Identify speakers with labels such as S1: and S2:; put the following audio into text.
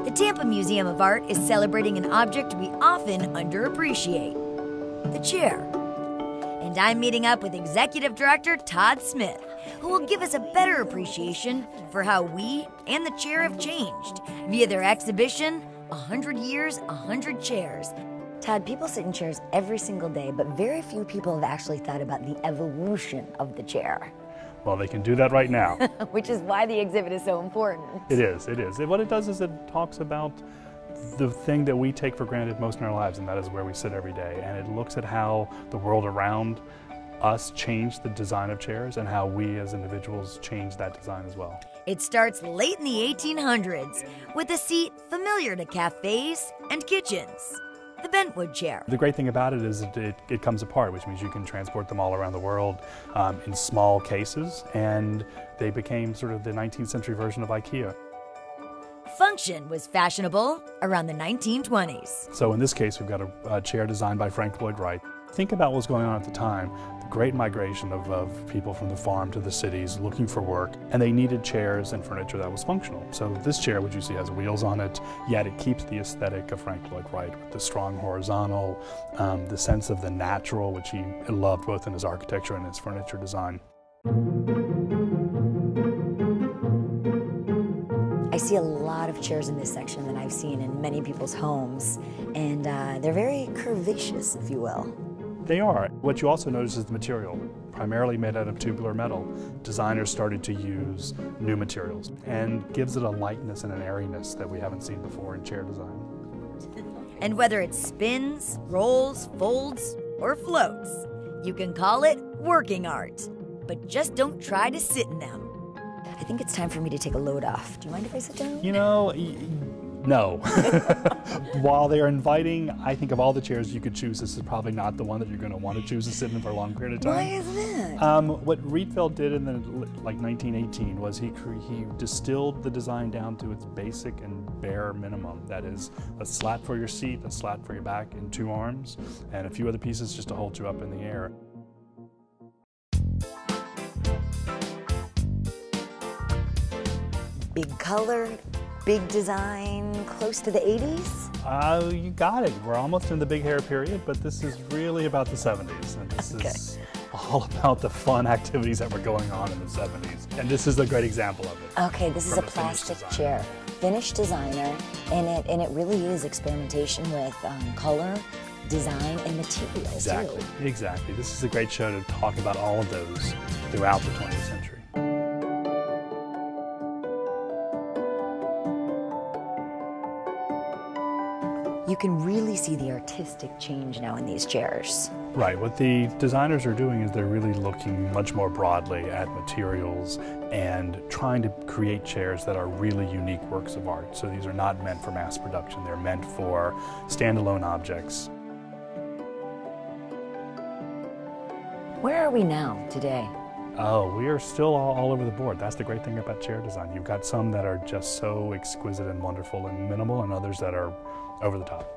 S1: The Tampa Museum of Art is celebrating an object we often underappreciate, the chair. And I'm meeting up with Executive Director Todd Smith, who will give us a better appreciation for how we and the chair have changed via their exhibition, 100 Years, 100 Chairs. Todd, people sit in chairs every single day, but very few people have actually thought about the evolution of the chair.
S2: Well, they can do that right now.
S1: Which is why the exhibit is so important.
S2: It is. What it does is it talks about the thing that we take for granted most in our lives, and that is where we sit every day. And it looks at how the world around us changed the design of chairs and how we as individuals changed that design as well.
S1: It starts late in the 1800s with a seat familiar to cafes and kitchens. The bentwood chair.
S2: The great thing about it is it comes apart, which means you can transport them all around the world in small cases, and they became sort of the 19th century version of IKEA.
S1: Function was fashionable around the 1920s.
S2: So in this case, we've got a chair designed by Frank Lloyd Wright. Think about what was going on at the time. The great migration of people from the farm to the cities looking for work, and they needed chairs and furniture that was functional. So this chair, which you see, has wheels on it, yet it keeps the aesthetic of Frank Lloyd Wright with the strong horizontal, the sense of the natural, which he loved both in his architecture and his furniture design.
S1: I see a lot of chairs in this section that I've seen in many people's homes, and they're very curvaceous, if you will.
S2: They are. What you also notice is the material, primarily made out of tubular metal. Designers started to use new materials and gives it a lightness and an airiness that we haven't seen before in chair design.
S1: And whether it spins, rolls, folds, or floats, you can call it working art. But just don't try to sit in them. I think it's time for me to take a load off. Do you mind if I sit down?
S2: You know, no. While they're inviting, I think of all the chairs you could choose, this is probably not the one that you're going to want to choose to sit in for a long period of time.
S1: Why is that?
S2: What Rietveld did in 1918 was he distilled the design down to its basic and bare minimum. That is a slat for your seat, a slat for your back, and two arms, and a few other pieces just to hold you up in the air.
S1: Big color, big design, close to the 80s?
S2: You got it. We're almost in the big hair period, but this is really about the 70s. And this is all about the fun activities that were going on in the 70s. And this is a great example of it.
S1: Okay, this is a plastic chair. Finished designer, and it really is experimentation with color, design, and materials.
S2: Exactly. This is a great show to talk about all of those throughout the 20th century.
S1: You can really see the artistic change now in these chairs.
S2: Right, what the designers are doing is they're really looking much more broadly at materials and trying to create chairs that are really unique works of art. So these are not meant for mass production, they're meant for standalone objects.
S1: Where are we now, today?
S2: Oh, we are still all over the board. That's the great thing about chair design. You've got some that are just so exquisite and wonderful and minimal, and others that are over the top.